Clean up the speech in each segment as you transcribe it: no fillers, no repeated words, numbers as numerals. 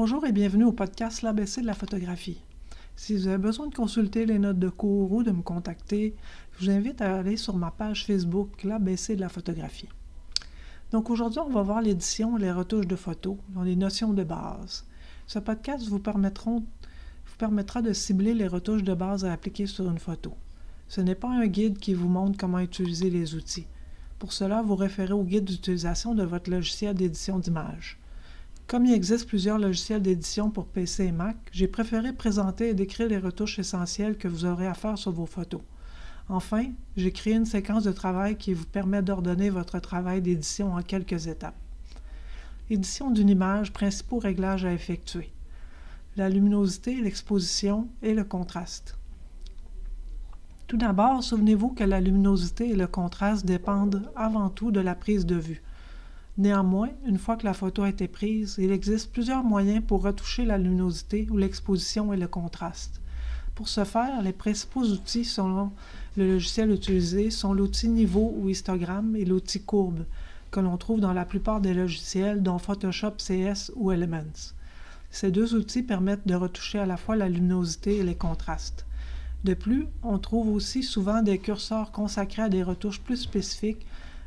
Bonjour et bienvenue au podcast L'ABC de la photographie. Si vous avez besoin de consulter les notes de cours ou de me contacter, je vous invite à aller sur ma page Facebook L'ABC de la photographie. Donc aujourd'hui, on va voir l'édition et les retouches de photos, dans les notions de base. Ce podcast vous permettra de cibler les retouches de base à appliquer sur une photo. Ce n'est pas un guide qui vous montre comment utiliser les outils. Pour cela, vous référez au guide d'utilisation de votre logiciel d'édition d'images. Comme il existe plusieurs logiciels d'édition pour PC et Mac, j'ai préféré présenter et décrire les retouches essentielles que vous aurez à faire sur vos photos. Enfin, j'ai créé une séquence de travail qui vous permet d'ordonner votre travail d'édition en quelques étapes. Édition d'une image, principaux réglages à effectuer. La luminosité, l'exposition et le contraste. Tout d'abord, souvenez-vous que la luminosité et le contraste dépendent avant tout de la prise de vue. Néanmoins, une fois que la photo a été prise, il existe plusieurs moyens pour retoucher la luminosité ou l'exposition et le contraste. Pour ce faire, les principaux outils selon le logiciel utilisé sont l'outil niveau ou histogramme et l'outil courbe, que l'on trouve dans la plupart des logiciels dont Photoshop CS ou Elements. Ces deux outils permettent de retoucher à la fois la luminosité et les contrastes. De plus, on trouve aussi souvent des curseurs consacrés à des retouches plus spécifiques,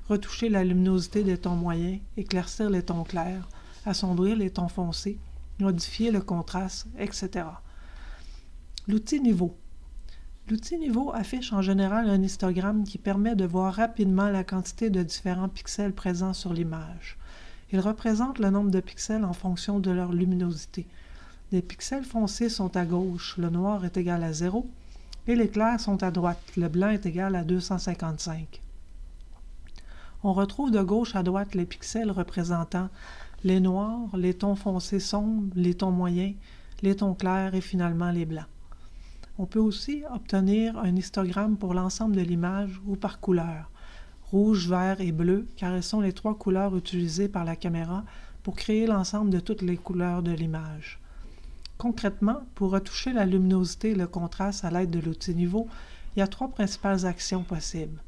retoucher la luminosité des tons moyens, éclaircir les tons clairs, assombrir les tons foncés, modifier le contraste, etc. L'outil niveau. L'outil niveau affiche en général un histogramme qui permet de voir rapidement la quantité de différents pixels présents sur l'image. Il représente le nombre de pixels en fonction de leur luminosité. Les pixels foncés sont à gauche, le noir est égal à 0, et les clairs sont à droite, le blanc est égal à 255. On retrouve de gauche à droite les pixels représentant les noirs, les tons foncés sombres, les tons moyens, les tons clairs et finalement les blancs. On peut aussi obtenir un histogramme pour l'ensemble de l'image ou par couleur, rouge, vert et bleu, car elles sont les trois couleurs utilisées par la caméra pour créer l'ensemble de toutes les couleurs de l'image. Concrètement, pour retoucher la luminosité et le contraste à l'aide de l'outil niveau, il y a trois principales actions possibles.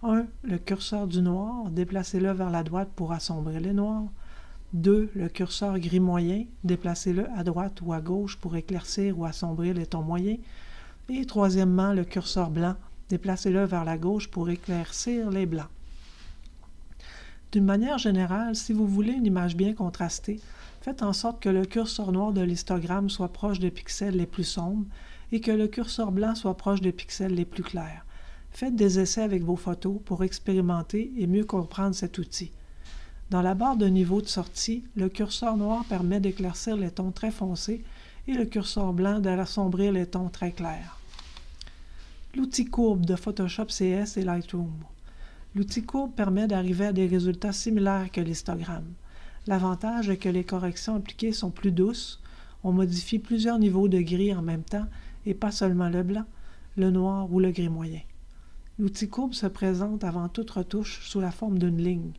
1. Le curseur du noir, déplacez-le vers la droite pour assombrir les noirs. 2. Le curseur gris moyen, déplacez-le à droite ou à gauche pour éclaircir ou assombrir les tons moyens. Et troisièmement, le curseur blanc, déplacez-le vers la gauche pour éclaircir les blancs. D'une manière générale, si vous voulez une image bien contrastée, faites en sorte que le curseur noir de l'histogramme soit proche des pixels les plus sombres et que le curseur blanc soit proche des pixels les plus clairs. Faites des essais avec vos photos pour expérimenter et mieux comprendre cet outil. Dans la barre de niveau de sortie, le curseur noir permet d'éclaircir les tons très foncés et le curseur blanc d'assombrir les tons très clairs. L'outil courbe de Photoshop CS et Lightroom. L'outil courbe permet d'arriver à des résultats similaires que l'histogramme. L'avantage est que les corrections appliquées sont plus douces, on modifie plusieurs niveaux de gris en même temps et pas seulement le blanc, le noir ou le gris moyen. L'outil courbe se présente avant toute retouche sous la forme d'une ligne.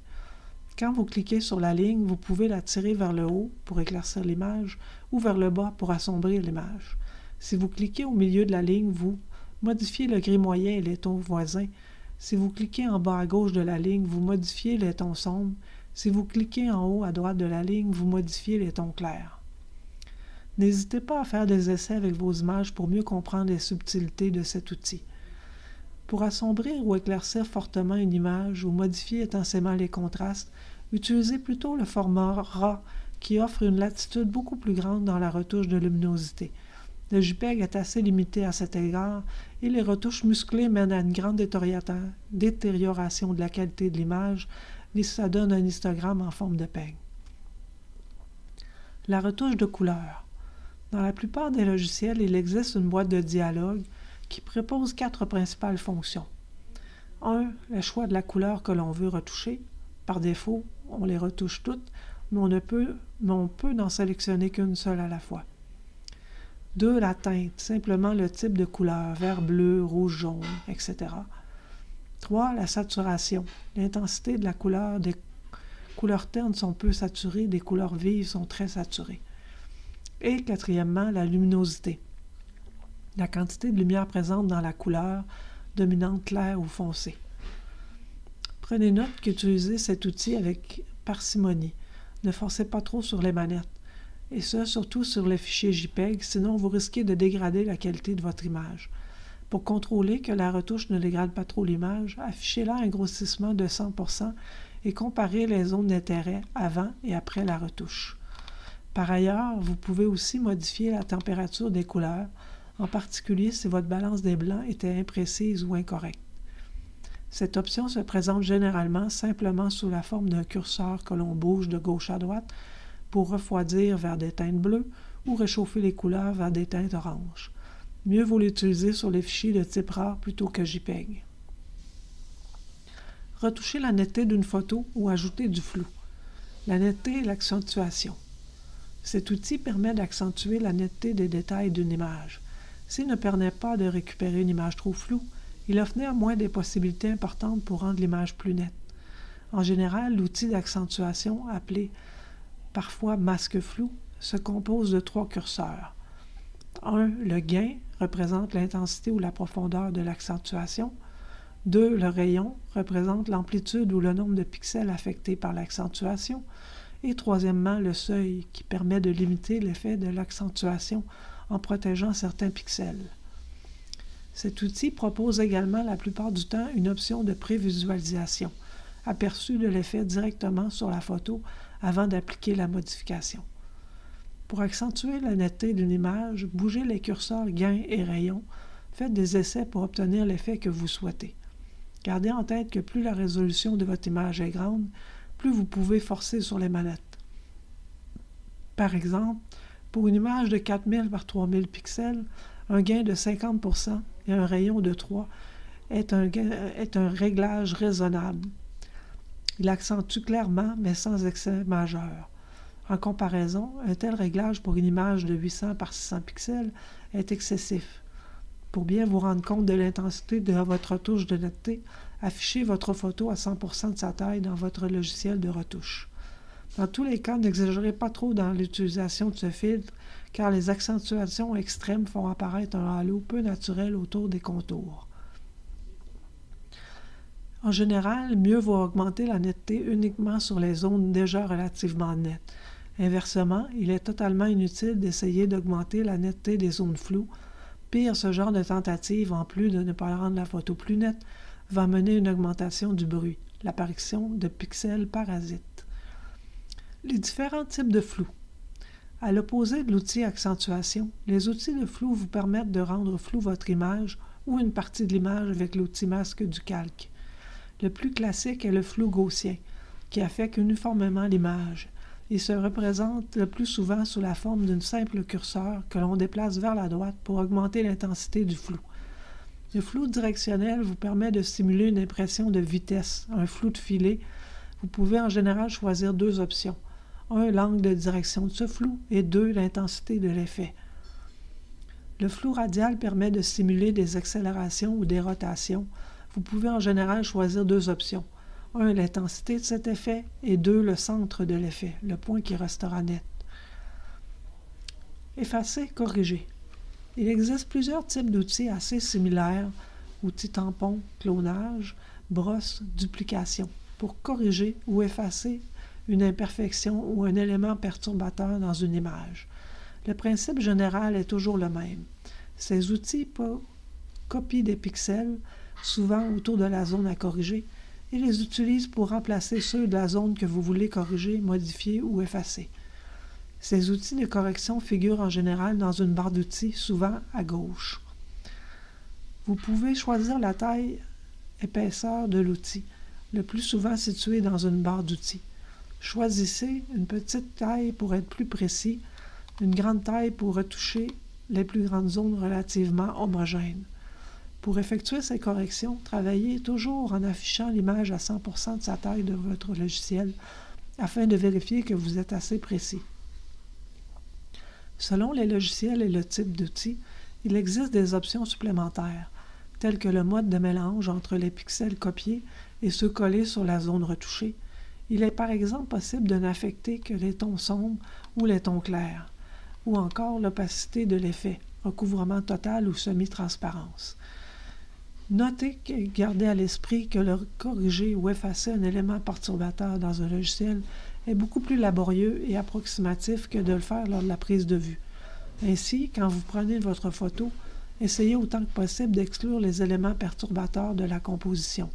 Quand vous cliquez sur la ligne, vous pouvez la tirer vers le haut pour éclaircir l'image ou vers le bas pour assombrir l'image. Si vous cliquez au milieu de la ligne, vous modifiez le gris moyen et les tons voisins. Si vous cliquez en bas à gauche de la ligne, vous modifiez les tons sombres. Si vous cliquez en haut à droite de la ligne, vous modifiez les tons clairs. N'hésitez pas à faire des essais avec vos images pour mieux comprendre les subtilités de cet outil. Pour assombrir ou éclaircir fortement une image ou modifier intensément les contrastes, utilisez plutôt le format RAW qui offre une latitude beaucoup plus grande dans la retouche de luminosité. Le JPEG est assez limité à cet égard et les retouches musclées mènent à une grande détérioration de la qualité de l'image et ça donne un histogramme en forme de PEG. La retouche de couleur. Dans la plupart des logiciels, il existe une boîte de dialogue qui propose 4 principales fonctions. 1. Le choix de la couleur que l'on veut retoucher. Par défaut, on les retouche toutes, mais on peut n'en sélectionner qu'une seule à la fois. 2. La teinte, simplement le type de couleur, vert, bleu, rouge, jaune, etc. 3. La saturation, l'intensité de la couleur. Des couleurs ternes sont peu saturées, des couleurs vives sont très saturées. Et quatrièmement, la luminosité. La quantité de lumière présente dans la couleur, dominante, claire ou foncée. Prenez note qu'utilisez cet outil avec parcimonie. Ne forcez pas trop sur les manettes. et ce, surtout sur les fichiers JPEG, sinon vous risquez de dégrader la qualité de votre image. Pour contrôler que la retouche ne dégrade pas trop l'image, affichez-là un grossissement de 100% et comparez les zones d'intérêt avant et après la retouche. Par ailleurs, vous pouvez aussi modifier la température des couleurs, en particulier si votre balance des blancs était imprécise ou incorrecte. Cette option se présente généralement simplement sous la forme d'un curseur que l'on bouge de gauche à droite pour refroidir vers des teintes bleues ou réchauffer les couleurs vers des teintes oranges. Mieux vaut l'utiliser sur les fichiers de type RAR plutôt que JPEG. Retoucher la netteté d'une photo ou ajouter du flou. La netteté et l'accentuation. Cet outil permet d'accentuer la netteté des détails d'une image. S'il ne permet pas de récupérer une image trop floue, il offre néanmoins des possibilités importantes pour rendre l'image plus nette. En général, l'outil d'accentuation, appelé parfois masque flou, se compose de 3 curseurs. 1. Le gain représente l'intensité ou la profondeur de l'accentuation. 2. Le rayon représente l'amplitude ou le nombre de pixels affectés par l'accentuation. Et troisièmement, le seuil qui permet de limiter l'effet de l'accentuation en protégeant certains pixels. Cet outil propose également la plupart du temps une option de prévisualisation, aperçu de l'effet directement sur la photo avant d'appliquer la modification. Pour accentuer la netteté d'une image, bougez les curseurs gain et rayon, faites des essais pour obtenir l'effet que vous souhaitez. Gardez en tête que plus la résolution de votre image est grande, plus vous pouvez forcer sur les manettes. Par exemple, pour une image de 4000 par 3000 pixels, un gain de 50% et un rayon de 3 est un réglage raisonnable. Il accentue clairement, mais sans excès majeur. En comparaison, un tel réglage pour une image de 800 par 600 pixels est excessif. Pour bien vous rendre compte de l'intensité de votre retouche de netteté, affichez votre photo à 100% de sa taille dans votre logiciel de retouche. Dans tous les cas, n'exagérez pas trop dans l'utilisation de ce filtre, car les accentuations extrêmes font apparaître un halo peu naturel autour des contours. En général, mieux vaut augmenter la netteté uniquement sur les zones déjà relativement nettes. Inversement, il est totalement inutile d'essayer d'augmenter la netteté des zones floues. Pire, ce genre de tentative, en plus de ne pas rendre la photo plus nette, va mener à une augmentation du bruit, l'apparition de pixels parasites. Les différents types de flou. À l'opposé de l'outil accentuation, les outils de flou vous permettent de rendre flou votre image ou une partie de l'image avec l'outil masque du calque. Le plus classique est le flou gaussien, qui affecte uniformément l'image. Il se représente le plus souvent sous la forme d'une simple curseur que l'on déplace vers la droite pour augmenter l'intensité du flou. Le flou directionnel vous permet de simuler une impression de vitesse, un flou de filet. Vous pouvez en général choisir 2 options. 1. L'angle de direction de ce flou et 2. L'intensité de l'effet. Le flou radial permet de simuler des accélérations ou des rotations. Vous pouvez en général choisir 2 options. 1. L'intensité de cet effet et 2. Le centre de l'effet, le point qui restera net. Effacer, corriger. Il existe plusieurs types d'outils assez similaires, outils tampon, clonage, brosse, duplication, pour corriger ou effacer une imperfection ou un élément perturbateur dans une image. Le principe général est toujours le même. Ces outils copient des pixels, souvent autour de la zone à corriger, et les utilisent pour remplacer ceux de la zone que vous voulez corriger, modifier ou effacer. Ces outils de correction figurent en général dans une barre d'outils, souvent à gauche. Vous pouvez choisir la taille épaisseur de l'outil, le plus souvent situé dans une barre d'outils. Choisissez une petite taille pour être plus précis, une grande taille pour retoucher les plus grandes zones relativement homogènes. Pour effectuer ces corrections, travaillez toujours en affichant l'image à 100% de sa taille de votre logiciel afin de vérifier que vous êtes assez précis. Selon les logiciels et le type d'outil, il existe des options supplémentaires, telles que le mode de mélange entre les pixels copiés et ceux collés sur la zone retouchée. Il est par exemple possible de n'affecter que les tons sombres ou les tons clairs, ou encore l'opacité de l'effet, recouvrement total ou semi-transparence. Notez et gardez à l'esprit que le corriger ou effacer un élément perturbateur dans un logiciel est beaucoup plus laborieux et approximatif que de le faire lors de la prise de vue. Ainsi, quand vous prenez votre photo, essayez autant que possible d'exclure les éléments perturbateurs de la composition,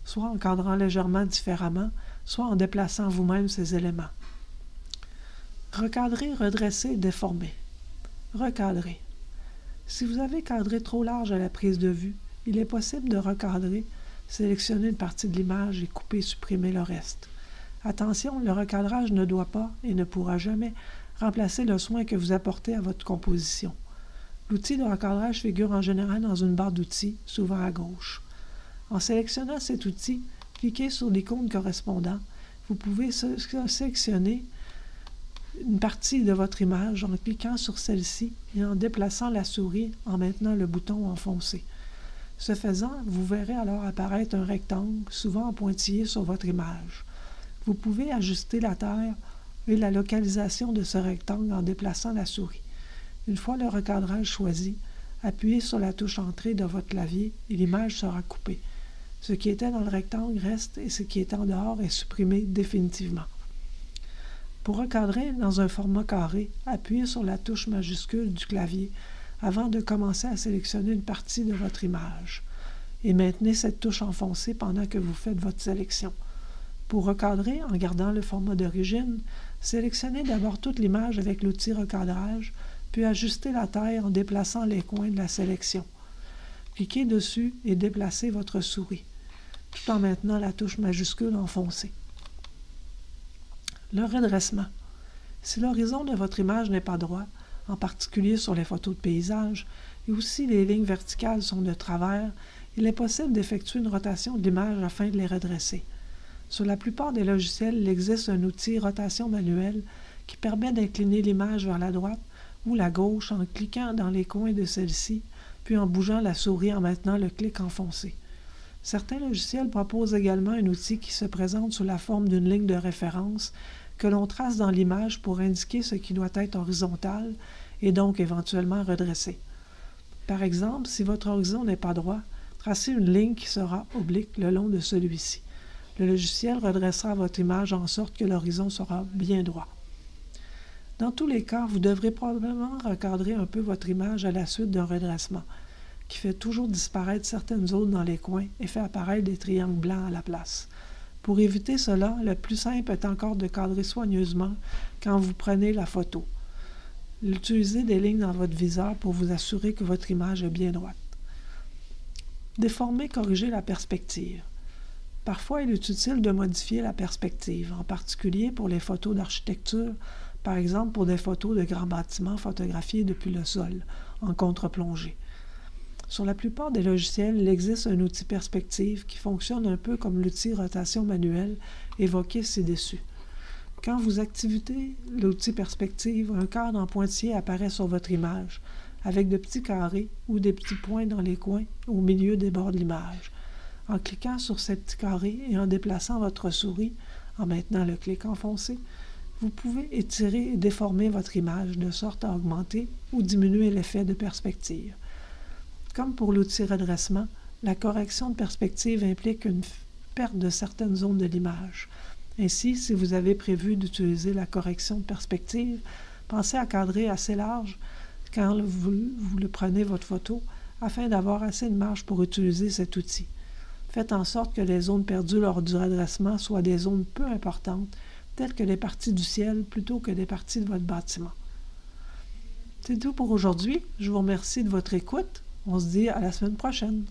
soit en cadrant légèrement différemment, soit en déplaçant vous-même ces éléments. Recadrer, redresser, déformer. Recadrer. Si vous avez cadré trop large à la prise de vue, il est possible de recadrer, sélectionner une partie de l'image et couper, supprimer le reste. Attention, le recadrage ne doit pas et ne pourra jamais remplacer le soin que vous apportez à votre composition. L'outil de recadrage figure en général dans une barre d'outils, souvent à gauche. En sélectionnant cet outil, cliquez sur l'icône correspondant. Vous pouvez sélectionner une partie de votre image en cliquant sur celle-ci et en déplaçant la souris en maintenant le bouton enfoncé. Ce faisant, vous verrez alors apparaître un rectangle, souvent en pointillé sur votre image. Vous pouvez ajuster la taille et la localisation de ce rectangle en déplaçant la souris. Une fois le recadrage choisi, appuyez sur la touche Entrée de votre clavier et l'image sera coupée. Ce qui était dans le rectangle reste et ce qui est en dehors est supprimé définitivement. Pour recadrer dans un format carré, appuyez sur la touche majuscule du clavier avant de commencer à sélectionner une partie de votre image et maintenez cette touche enfoncée pendant que vous faites votre sélection. Pour recadrer en gardant le format d'origine, sélectionnez d'abord toute l'image avec l'outil recadrage, puis ajustez la taille en déplaçant les coins de la sélection. Cliquez dessus et déplacez votre souris, tout en maintenant la touche majuscule enfoncée. Le redressement. Si l'horizon de votre image n'est pas droit, en particulier sur les photos de paysage, et aussi les lignes verticales sont de travers, il est possible d'effectuer une rotation de l'image afin de les redresser. Sur la plupart des logiciels, il existe un outil rotation manuelle qui permet d'incliner l'image vers la droite ou la gauche en cliquant dans les coins de celle-ci, puis en bougeant la souris en maintenant le clic enfoncé. Certains logiciels proposent également un outil qui se présente sous la forme d'une ligne de référence que l'on trace dans l'image pour indiquer ce qui doit être horizontal et donc éventuellement redressé. Par exemple, si votre horizon n'est pas droit, tracez une ligne qui sera oblique le long de celui-ci. Le logiciel redressera votre image en sorte que l'horizon sera bien droit. Dans tous les cas, vous devrez probablement recadrer un peu votre image à la suite d'un redressement, qui fait toujours disparaître certaines zones dans les coins et fait apparaître des triangles blancs à la place. Pour éviter cela, le plus simple est encore de cadrer soigneusement quand vous prenez la photo. Utilisez des lignes dans votre viseur pour vous assurer que votre image est bien droite. Déformer, corriger la perspective. Parfois, il est utile de modifier la perspective, en particulier pour les photos d'architecture, par exemple pour des photos de grands bâtiments photographiés depuis le sol, en contre-plongée. Sur la plupart des logiciels, il existe un outil perspective qui fonctionne un peu comme l'outil rotation manuelle évoqué ci-dessus. Quand vous activez l'outil perspective, un cadre en pointillé apparaît sur votre image, avec de petits carrés ou des petits points dans les coins au milieu des bords de l'image. En cliquant sur ces petits carrés et en déplaçant votre souris, en maintenant le clic enfoncé, vous pouvez étirer et déformer votre image de sorte à augmenter ou diminuer l'effet de perspective. Comme pour l'outil redressement, la correction de perspective implique une perte de certaines zones de l'image. Ainsi, si vous avez prévu d'utiliser la correction de perspective, pensez à cadrer assez large quand vous prenez votre photo afin d'avoir assez de marge pour utiliser cet outil. Faites en sorte que les zones perdues lors du redressement soient des zones peu importantes, telles que les parties du ciel plutôt que des parties de votre bâtiment. C'est tout pour aujourd'hui. Je vous remercie de votre écoute. On se dit à la semaine prochaine.